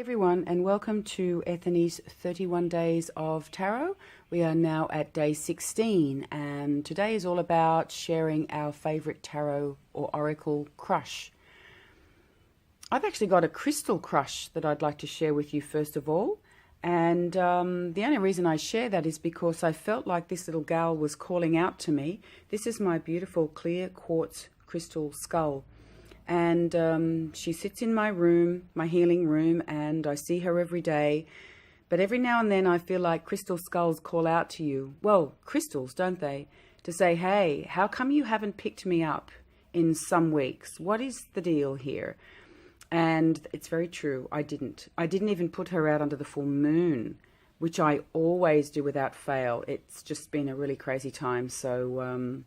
Everyone, and welcome to Ethony's 31 Days of Tarot. We are now at day 16, and today is all about sharing our favorite tarot or oracle crush. I've actually got a crystal crush that I'd like to share with you first of all, and the only reason I share that is because I felt like this little gal was calling out to me. This is my beautiful clear quartz crystal skull. And she sits in my room, my healing room, and I see her every day. But every now and then I feel like crystal skulls call out to you. Well, crystals, don't they? To say, hey, how come you haven't picked me up in some weeks? What is the deal here? And it's very true. I didn't even put her out under the full moon, which I always do without fail. It's just been a really crazy time. So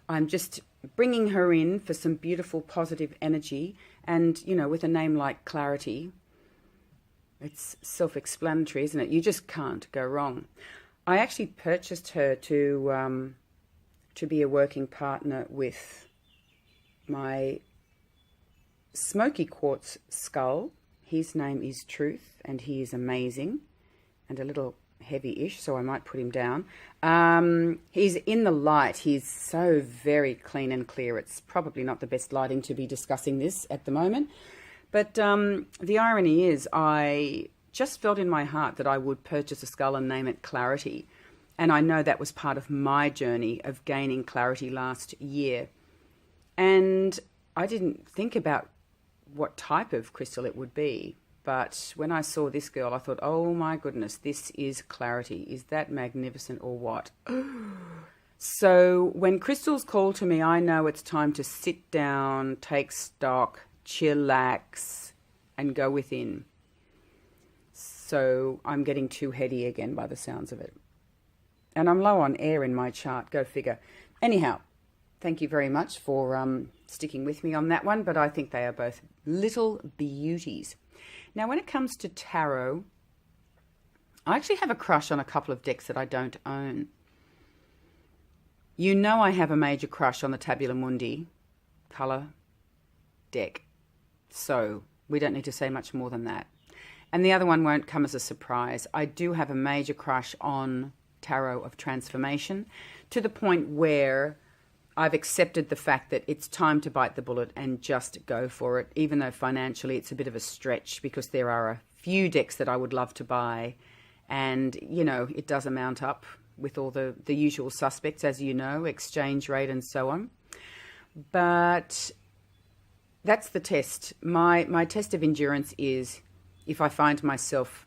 I'm just bringing her in for some beautiful positive energy. And, you know, with a name like Clarity, it's self-explanatory, isn't it? You just can't go wrong. I actually purchased her to be a working partner with my smoky quartz skull. His name is Truth, and he is amazing and a little heavy-ish, so I might put him down. He's in the light. He's so very clean and clear. It's probably not the best lighting to be discussing this at the moment. But the irony is I just felt in my heart that I would purchase a skull and name it Clarity. And I know that was part of my journey of gaining clarity last year. And I didn't think about what type of crystal it would be. But when I saw this girl, I thought, oh my goodness, this is Clarity. Is that magnificent or what? So when crystals call to me, I know it's time to sit down, take stock, chillax, and go within. So I'm getting too heady again by the sounds of it. And I'm low on air in my chart, go figure. Anyhow, thank you very much for sticking with me on that one, but I think they are both little beauties. Now, when it comes to tarot, I actually have a crush on a couple of decks that I don't own. You know I have a major crush on the Tabula Mundi colour deck, so we don't need to say much more than that. And the other one won't come as a surprise. I do have a major crush on Tarot of Transformation, to the point where I've accepted the fact that it's time to bite the bullet and just go for it, even though financially it's a bit of a stretch because there are a few decks that I would love to buy. And, you know, it does amount up with all the usual suspects, as you know, exchange rate and so on. But that's the test. My test of endurance is if I find myself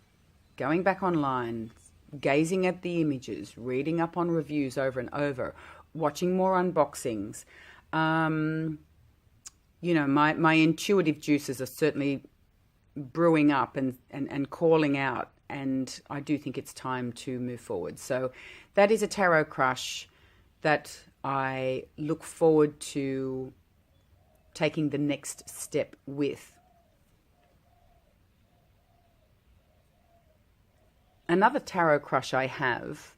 going back online, gazing at the images, reading up on reviews over and over, watching more unboxings. You know, my intuitive juices are certainly brewing up and calling out, and I do think it's time to move forward. So that is a tarot crush that I look forward to taking the next step with. Another tarot crush I have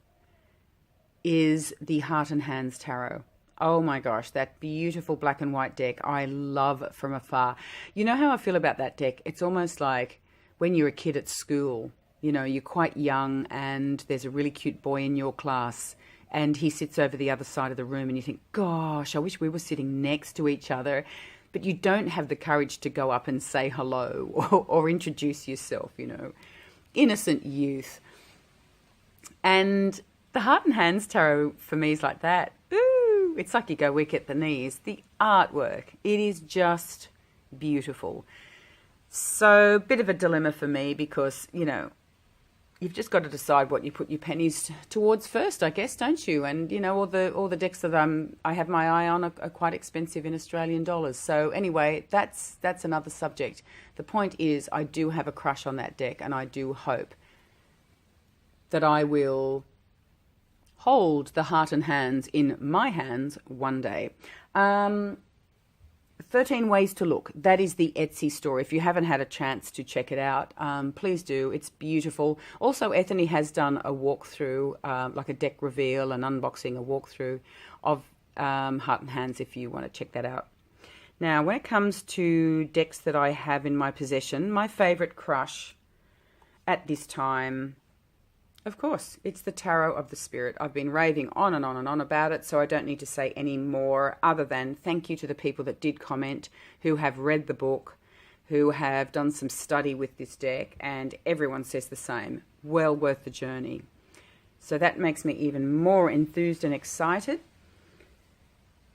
is the Heart and Hands Tarot. Oh my gosh, that beautiful black and white deck. I love it from afar. You know how I feel about that deck? It's almost like when you're a kid at school, you know, you're quite young and there's a really cute boy in your class and he sits over the other side of the room and you think, gosh, I wish we were sitting next to each other. But you don't have the courage to go up and say hello or introduce yourself, you know. Innocent youth. And the Heart and Hands Tarot for me is like that. Ooh, it's like you go weak at the knees. The artwork, it is just beautiful. So, bit of a dilemma for me because, you know, you've just got to decide what you put your pennies towards first, I guess, don't you? And, you know, all the decks that I have my eye on are quite expensive in Australian dollars. So, anyway, that's another subject. The point is I do have a crush on that deck, and I do hope that I will hold the Heart and Hands in my hands one day. 13 Ways to Look. That is the Etsy store. If you haven't had a chance to check it out, please do. It's beautiful. Also, Ethony has done a walkthrough, like a deck reveal, an unboxing, a walkthrough of Heart and Hands if you want to check that out. Now, when it comes to decks that I have in my possession, my favourite crush at this time, of course, it's the Tarot of the Spirit. I've been raving on and on and on about it, so I don't need to say any more other than thank you to the people that did comment, who have read the book, who have done some study with this deck, and everyone says the same. Well worth the journey. So that makes me even more enthused and excited.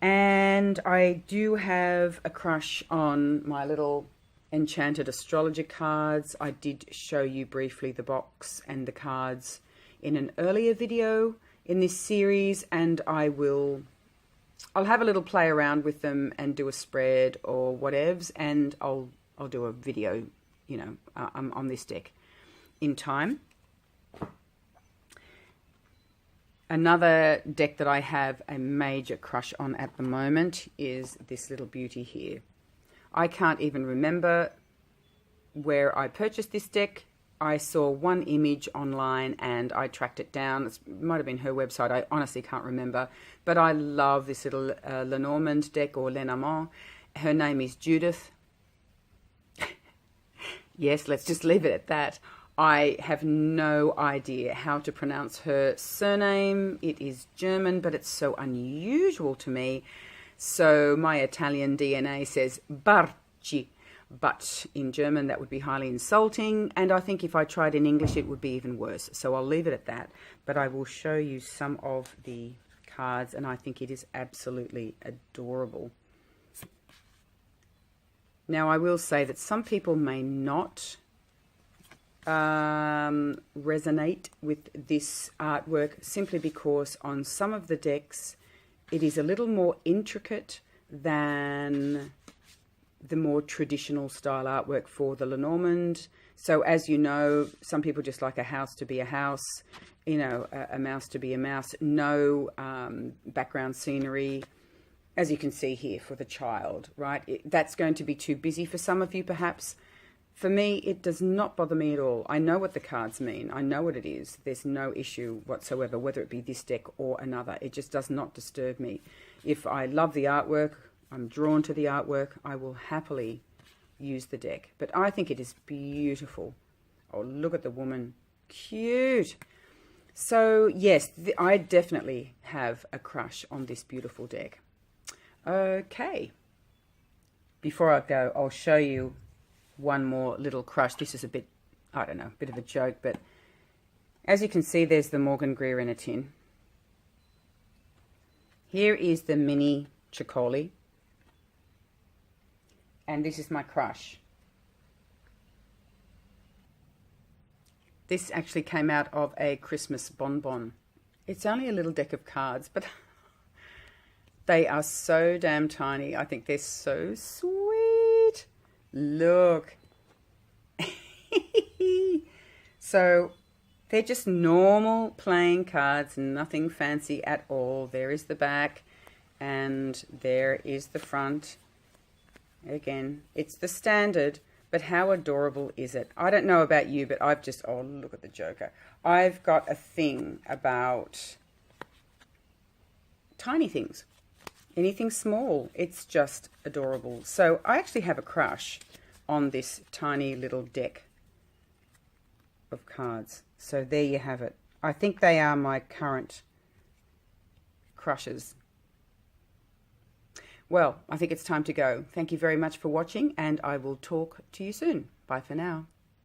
And I do have a crush on my little enchanted astrologer cards. I did show you briefly the box and the cards in an earlier video in this series, and I'll have a little play around with them and do a spread or whatevs, and I'll do a video, you know, on this deck in time. Another deck that I have a major crush on at the moment is this little beauty here. I can't even remember where I purchased this deck. I saw one image online and I tracked it down. It might have been her website. I honestly can't remember. But I love this little Lenormand deck, or Lenormand. Her name is Judith. Yes, let's just leave it at that. I have no idea how to pronounce her surname. It is German, but it's so unusual to me. So my Italian DNA says Barci, but in German that would be highly insulting. And I think if I tried in English, it would be even worse. So I'll leave it at that. But I will show you some of the cards, and I think it is absolutely adorable. Now, I will say that some people may not resonate with this artwork simply because on some of the decks it is a little more intricate than the more traditional style artwork for the Lenormand. So as you know, some people just like a house to be a house, you know, a mouse to be a mouse, no background scenery, as you can see here for the child, right? That's going to be too busy for some of you perhaps. For me, it does not bother me at all. I know what the cards mean. I know what it is. There's no issue whatsoever, whether it be this deck or another. It just does not disturb me. If I love the artwork, I'm drawn to the artwork, I will happily use the deck. But I think it is beautiful. Oh, look at the woman. Cute. So, yes, I definitely have a crush on this beautiful deck. Okay. Before I go, I'll show you one more little crush. This is a bit, I don't know, a bit of a joke, but as you can see, there's the Morgan Greer in a tin. Here is the mini Chicoli. And this is my crush. This actually came out of a Christmas bonbon. It's only a little deck of cards, but they are so damn tiny. I think they're so sweet. Look. So they're just normal playing cards, nothing fancy at all. There is the back and there is the front. Again, it's the standard, but how adorable is it? I don't know about you, but I've just, oh, look at the Joker. I've got a thing about tiny things. Anything small, it's just adorable. So I actually have a crush on this tiny little deck of cards. So there you have it. I think they are my current crushes. Well, I think it's time to go. Thank you very much for watching, and I will talk to you soon. Bye for now.